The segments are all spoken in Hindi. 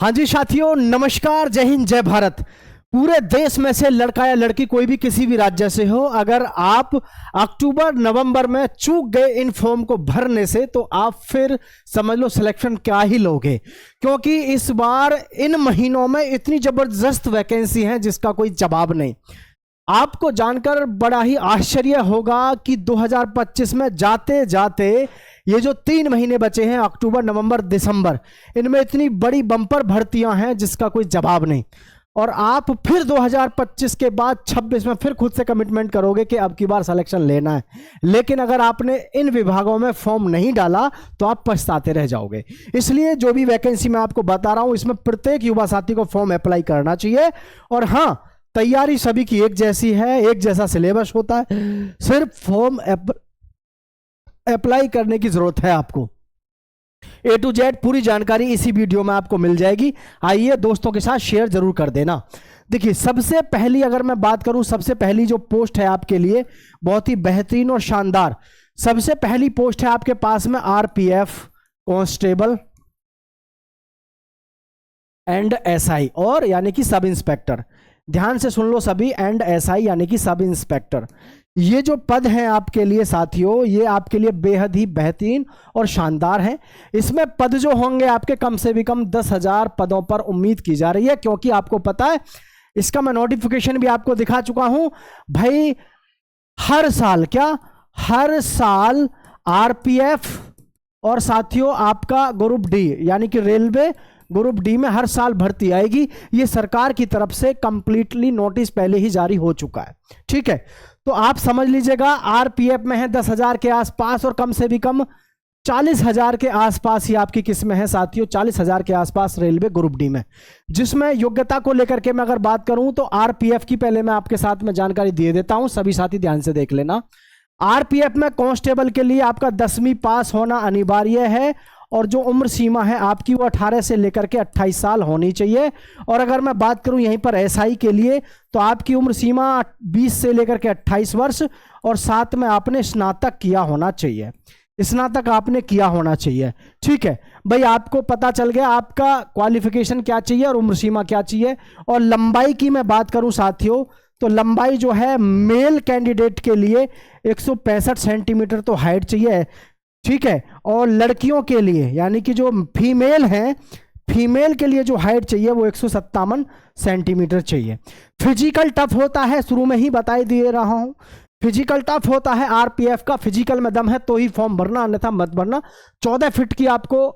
हाँ जी साथियों, नमस्कार, जय हिंद, जय भारत। पूरे देश में से लड़का या लड़की कोई भी किसी भी राज्य से हो, अगर आप अक्टूबर नवंबर में चूक गए इन फॉर्म को भरने से तो आप फिर समझ लो सिलेक्शन क्या ही लोगे, क्योंकि इस बार इन महीनों में इतनी जबरदस्त वैकेंसी है जिसका कोई जवाब नहीं। आपको जानकर बड़ा ही आश्चर्य होगा कि 2025 में जाते जाते ये जो 3 महीने बचे हैं, अक्टूबर नवंबर दिसंबर, इनमें इतनी बड़ी बम्पर भर्तियां हैं जिसका कोई जवाब नहीं। और आप फिर 2025 के बाद 26 में फिर खुद से कमिटमेंट करोगे कि अब की बार सिलेक्शन लेना है, लेकिन अगर आपने इन विभागों में फॉर्म नहीं डाला तो आप पछताते रह जाओगे। इसलिए जो भी वैकेंसी मैं आपको बता रहा हूं, इसमें प्रत्येक युवा साथी को फॉर्म अप्लाई करना चाहिए। और हाँ, तैयारी सभी की एक जैसी है, एक जैसा सिलेबस होता है, सिर्फ फॉर्म अप्लाई करने की जरूरत है आपको। A to Z पूरी जानकारी इसी वीडियो में आपको मिल जाएगी। आइए दोस्तों के साथ शेयर जरूर कर देना। देखिए, सबसे पहली अगर मैं बात करूं, सबसे पहली जो पोस्ट है आपके लिए बहुत ही बेहतरीन और शानदार, सबसे पहली पोस्ट है आपके पास में RPF कांस्टेबल एंड SI, और यानी कि सब इंस्पेक्टर। ध्यान से सुन लो सभी, एंड SI यानी कि सब इंस्पेक्टर। ये जो पद हैं आपके लिए साथियों, ये आपके लिए बेहद ही बेहतरीन और शानदार हैं। इसमें पद जो होंगे आपके, कम से भी कम 10,000 पदों पर उम्मीद की जा रही है, क्योंकि आपको पता है, इसका मैं नोटिफिकेशन भी आपको दिखा चुका हूं भाई। हर साल हर साल RPF और साथियों आपका ग्रुप D यानी कि रेलवे ग्रुप D में हर साल भर्ती आएगी। ये सरकार की तरफ से कंप्लीटली नोटिस पहले ही जारी हो चुका है, ठीक है। तो आप समझ लीजिएगा, RPF में है 10,000 के आसपास, और कम से भी कम 40,000 के आसपास ही आपकी किस्में हैं साथियों, 40,000 के आसपास रेलवे ग्रुप D में। जिसमें योग्यता को लेकर के मैं अगर बात करूं तो RPF की पहले मैं आपके साथ में जानकारी दे देता हूं, सभी साथी ध्यान से देख लेना। RPF में कांस्टेबल के लिए आपका 10वीं पास होना अनिवार्य है, और जो उम्र सीमा है आपकी वो 18 से लेकर के 28 साल होनी चाहिए। और अगर मैं बात करूं यहीं पर SI के लिए, तो आपकी उम्र सीमा 20 से लेकर के 28 वर्ष, और साथ में आपने स्नातक किया होना चाहिए, स्नातक आपने किया होना चाहिए, ठीक है भाई। आपको पता चल गया आपका क्वालिफिकेशन क्या चाहिए और उम्र सीमा क्या चाहिए। और लंबाई की मैं बात करूं साथियों, तो लंबाई जो है मेल कैंडिडेट के लिए 165 सेंटीमीटर तो हाइट चाहिए, ठीक है। और लड़कियों के लिए यानी कि जो फीमेल हैं, फीमेल के लिए जो हाइट चाहिए वो 157 सेंटीमीटर चाहिए। फिजिकल टफ होता है, शुरू में ही बताई दे रहा हूं, फिजिकल टफ होता है RPF का। फिजिकल में दम है तो ही फॉर्म भरना, अन्यथा मत भरना। 14 फीट की आपको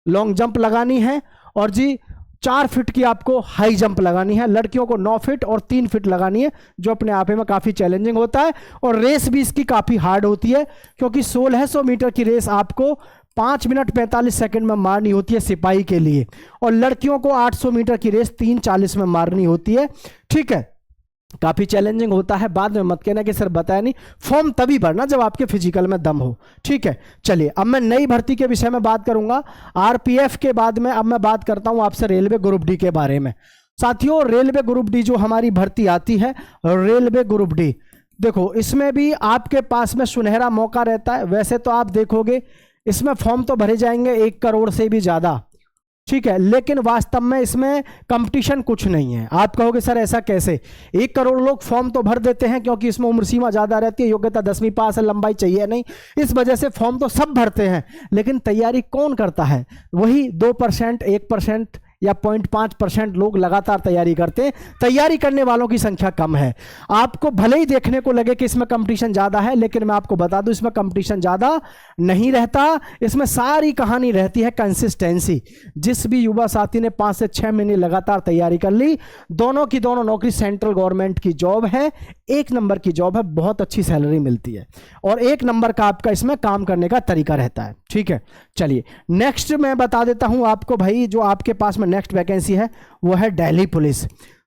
लॉन्ग जंप लगानी है, और जी 4 फीट की आपको हाई जंप लगानी है। लड़कियों को 9 फीट और 3 फीट लगानी है, जो अपने आप में काफ़ी चैलेंजिंग होता है। और रेस भी इसकी काफ़ी हार्ड होती है, क्योंकि 1600 मीटर की रेस आपको 5 मिनट 45 सेकंड में मारनी होती है सिपाही के लिए, और लड़कियों को 800 मीटर की रेस 3:40 में मारनी होती है, ठीक है। काफी चैलेंजिंग होता है, बाद में मत कहना कि सर बताया नहीं। फॉर्म तभी भरना जब आपके फिजिकल में दम हो, ठीक है। चलिए, अब मैं नई भर्ती के विषय में बात करूंगा। RPF के बाद में अब मैं बात करता हूं आपसे रेलवे ग्रुप D के बारे में। साथियों, रेलवे ग्रुप D जो हमारी भर्ती आती है, रेलवे ग्रुप D, देखो इसमें भी आपके पास में सुनहरा मौका रहता है। वैसे तो आप देखोगे इसमें फॉर्म तो भरे जाएंगे 1 करोड़ से भी ज्यादा, ठीक है, लेकिन वास्तव में इसमें कंपटीशन कुछ नहीं है। आप कहोगे सर ऐसा कैसे, 1 करोड़ लोग फॉर्म तो भर देते हैं, क्योंकि इसमें उम्र सीमा ज्यादा रहती है, योग्यता 10वीं पास है, लंबाई चाहिए नहीं, इस वजह से फॉर्म तो सब भरते हैं। लेकिन तैयारी कौन करता है, वही 2%, 1% या 0.5% लोग लगातार तैयारी करते हैं। तैयारी करने वालों की संख्या कम है। आपको भले ही देखने को लगे कि इसमें कंपटीशन ज्यादा है, लेकिन मैं आपको बता दूं इसमें कंपटीशन ज्यादा नहीं रहता। इसमें सारी कहानी रहती है कंसिस्टेंसी। जिस भी युवा साथी ने 5 से 6 महीने लगातार तैयारी कर ली, दोनों की दोनों नौकरी सेंट्रल गवर्नमेंट की जॉब है, 1 नंबर की जॉब है, बहुत अच्छी सैलरी मिलती है, और 1 नंबर का आपका इसमें काम करने का तरीका रहता है, ठीक है। चलिए नेक्स्ट मैं बता देता हूं आपको भाई, जो आपके पास में नेक्स्ट वैकेंसी है वो है दिल्ली पुलिस।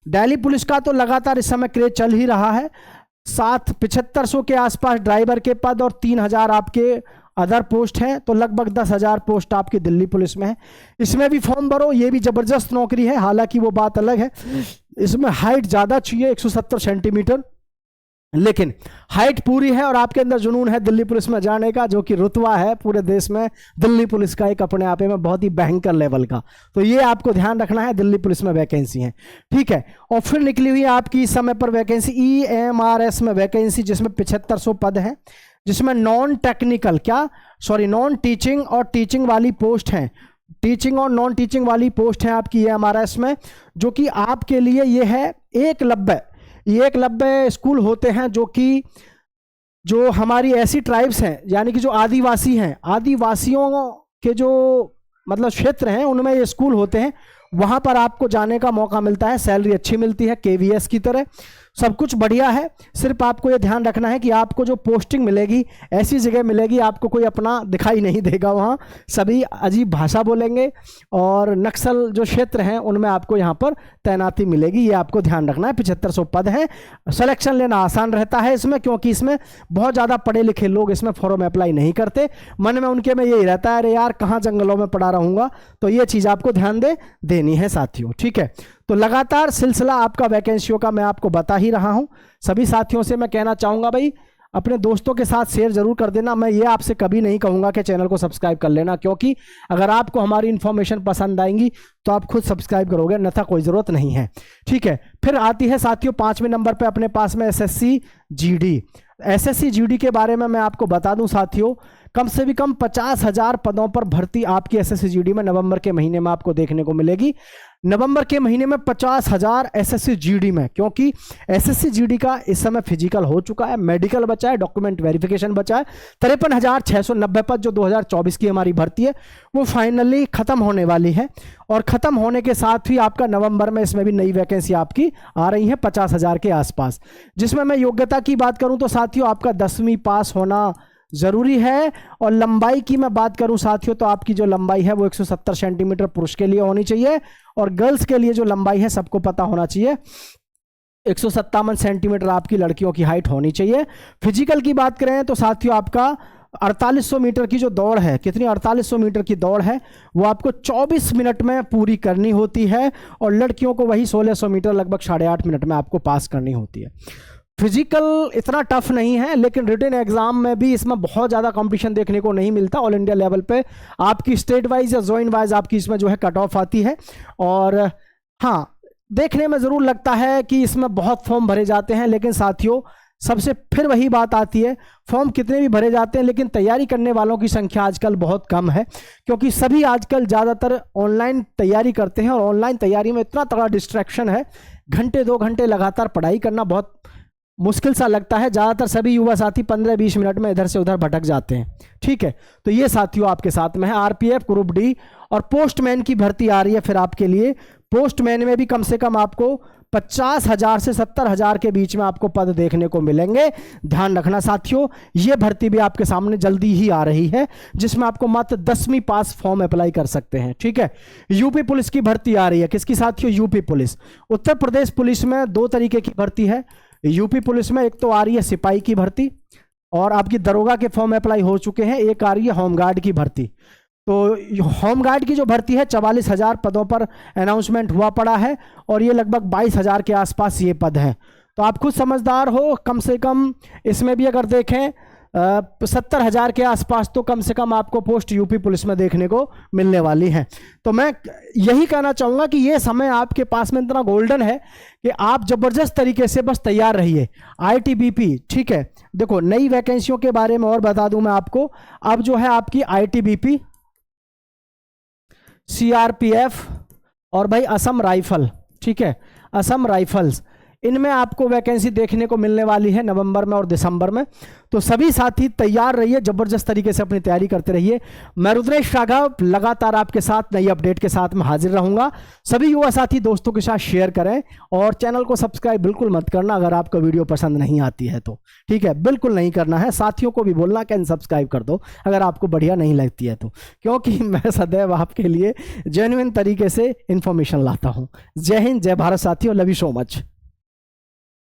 दिल्ली पुलिस का तो लगातार इस समय क्रेज चल ही रहा है। 7500 के आसपास ड्राइवर के पद और 3000 आपके अदर पोस्ट हैं, तो लगभग 10,000 पोस्ट आपकी दिल्ली पुलिस में है। इसमें भी फॉर्म भरो, ये भी जबरदस्त नौकरी है, हालांकि वो बात अलग है। इसमें हाइट ज्यादा चाहिए, 170 सेंटीमीटर, लेकिन हाइट पूरी है और आपके अंदर जुनून है दिल्ली पुलिस में जाने का, जो कि रुतबा है पूरे देश में दिल्ली पुलिस का एक अपने आप में बहुत ही भयंकर लेवल का। तो ये आपको ध्यान रखना है, दिल्ली पुलिस में वैकेंसी है, ठीक है। और फिर निकली हुई है आपकी इस समय पर वैकेंसी EMRS में वैकेंसी, जिसमें 7500 पद हैं, जिसमें नॉन टीचिंग और टीचिंग वाली पोस्ट हैं, टीचिंग और नॉन टीचिंग वाली पोस्ट है आपकी EMRS में, जो कि आपके लिए ये है एकलव्य स्कूल होते हैं, जो हमारी ऐसी ट्राइब्स हैं, यानी कि जो आदिवासी हैं, आदिवासियों के जो मतलब क्षेत्र हैं उनमें ये स्कूल होते हैं, वहां पर आपको जाने का मौका मिलता है, सैलरी अच्छी मिलती है KVS की तरह, सब कुछ बढ़िया है। सिर्फ आपको ये ध्यान रखना है कि आपको जो पोस्टिंग मिलेगी ऐसी जगह मिलेगी, आपको कोई अपना दिखाई नहीं देगा, वहाँ सभी अजीब भाषा बोलेंगे और नक्सल जो क्षेत्र हैं उनमें आपको यहाँ पर तैनाती मिलेगी, ये आपको ध्यान रखना है। 7500 पद हैं, सिलेक्शन लेना आसान रहता है इसमें, क्योंकि इसमें बहुत ज़्यादा पढ़े लिखे लोग इसमें फॉर्म अप्लाई नहीं करते, मन में उनके में यही रहता है अरे यार कहाँ जंगलों में पड़ा रहूँगा, तो ये चीज़ आपको ध्यान देनी है साथियों, ठीक है। तो लगातार सिलसिला आपका वैकेंसियों का मैं आपको बता ही रहा हूं। सभी साथियों से मैं कहना चाहूंगा भाई अपने दोस्तों के साथ शेयर जरूर कर देना। मैं ये आपसे कभी नहीं कहूंगा कि चैनल को सब्सक्राइब कर लेना, क्योंकि अगर आपको हमारी इंफॉर्मेशन पसंद आएंगी तो आप खुद सब्सक्राइब करोगे, अन्यथा कोई ज़रूरत नहीं है, ठीक है। फिर आती है साथियों 5वें नंबर पर अपने पास में SSC GD के बारे में मैं आपको बता दूं साथियों, कम से भी कम 50,000 पदों पर भर्ती आपकी SSC GD में नवंबर के महीने में आपको देखने को मिलेगी। नवंबर के महीने में 50,000 SSC GD में, क्योंकि SSC GD का इस समय फिजिकल हो चुका है, मेडिकल बचा है, डॉक्यूमेंट वेरिफिकेशन बचा है। 53,690 पद जो 2024 की हमारी भर्ती है वो फाइनली खत्म होने वाली है, और खत्म होने के साथ ही आपका नवंबर में इसमें भी नई वैकेंसी आपकी आ रही है 50,000 के आसपास। जिसमें मैं योग्यता की बात करूं तो साथियों आपका 10वीं पास होना जरूरी है, और लंबाई की मैं बात करूं साथियों तो आपकी जो लंबाई है वो 170 सेंटीमीटर पुरुष के लिए होनी चाहिए, और गर्ल्स के लिए जो लंबाई है सबको पता होना चाहिए 157 सेंटीमीटर आपकी लड़कियों की हाइट होनी चाहिए। फिजिकल की बात करें तो साथियों आपका 4800 मीटर की जो दौड़ है, कितनी 4800 मीटर की दौड़ है वो आपको 24 मिनट में पूरी करनी होती है, और लड़कियों को वही 1600 मीटर लगभग 8.5 मिनट में आपको पास करनी होती है। फिजिकल इतना टफ नहीं है, लेकिन रिटन एग्जाम में भी इसमें बहुत ज़्यादा कंपटीशन देखने को नहीं मिलता। ऑल इंडिया लेवल पे आपकी स्टेट वाइज या जोन वाइज आपकी इसमें जो है कट ऑफ आती है, और हाँ देखने में ज़रूर लगता है कि इसमें बहुत फॉर्म भरे जाते हैं, लेकिन साथियों सबसे फिर वही बात आती है, फॉर्म कितने भी भरे जाते हैं लेकिन तैयारी करने वालों की संख्या आजकल बहुत कम है, क्योंकि सभी आजकल ज़्यादातर ऑनलाइन तैयारी करते हैं, और ऑनलाइन तैयारी में इतना तगड़ा डिस्ट्रैक्शन है, घंटे 2 घंटे लगातार पढ़ाई करना बहुत मुश्किल सा लगता है। ज़्यादातर सभी युवा साथी 15-20 मिनट में इधर से उधर भटक जाते हैं, ठीक है। तो ये साथियों आपके साथ में है RPF ग्रुप D, और पोस्टमैन की भर्ती आ रही है फिर आपके लिए। पोस्टमैन में भी कम से कम आपको 50,000 से 70,000 के बीच में आपको पद देखने को मिलेंगे। ध्यान रखना साथियों, ये भर्ती भी आपके सामने जल्दी ही आ रही है, जिसमें आपको मात्र 10वीं पास फॉर्म अप्लाई कर सकते हैं, ठीक है। यूपी पुलिस की भर्ती आ रही है, किसकी साथियों? UP police. Uttar Pradesh police में 2 तरीके की भर्ती है। यूपी पुलिस में एक तो आ रही है सिपाही की भर्ती, और आपकी दरोगा के फॉर्म अप्लाई हो चुके हैं। एक आ रही है होमगार्ड की भर्ती। तो होमगार्ड की जो भर्ती है 44,000 पदों पर अनाउंसमेंट हुआ पड़ा है, और ये लगभग 22,000 के आसपास ये पद हैं। तो आप खुद समझदार हो, कम से कम इसमें भी अगर देखें 70,000 के आसपास तो कम से कम आपको पोस्ट यूपी पुलिस में देखने को मिलने वाली है। तो मैं यही कहना चाहूँगा कि ये समय आपके पास में इतना गोल्डन है कि आप ज़बरदस्त तरीके से बस तैयार रहिए। ITBP, ठीक है। देखो नई वैकेंसियों के बारे में और बता दूं मैं आपको, अब जो है आपकी ITBP, CRPF और भाई असम राइफल, ठीक है, असम राइफल्स, इनमें आपको वैकेंसी देखने को मिलने वाली है नवंबर में और दिसंबर में। तो सभी साथी तैयार रहिए, जबरदस्त तरीके से अपनी तैयारी करते रहिए। मैं रुद्रेश राघव लगातार आपके साथ नई अपडेट के साथ मैं हाजिर रहूंगा। सभी युवा साथी दोस्तों के साथ शेयर करें, और चैनल को सब्सक्राइब बिल्कुल मत करना अगर आपको वीडियो पसंद नहीं आती है तो, ठीक है, बिल्कुल नहीं करना है। साथियों को भी बोलना कि अनसब्सक्राइब कर दो अगर आपको बढ़िया नहीं लगती है तो, क्योंकि मैं सदैव आपके लिए जेन्युइन तरीके से इंफॉर्मेशन लाता हूँ। जय हिंद, जय भारत साथियों, लव यू सो मच।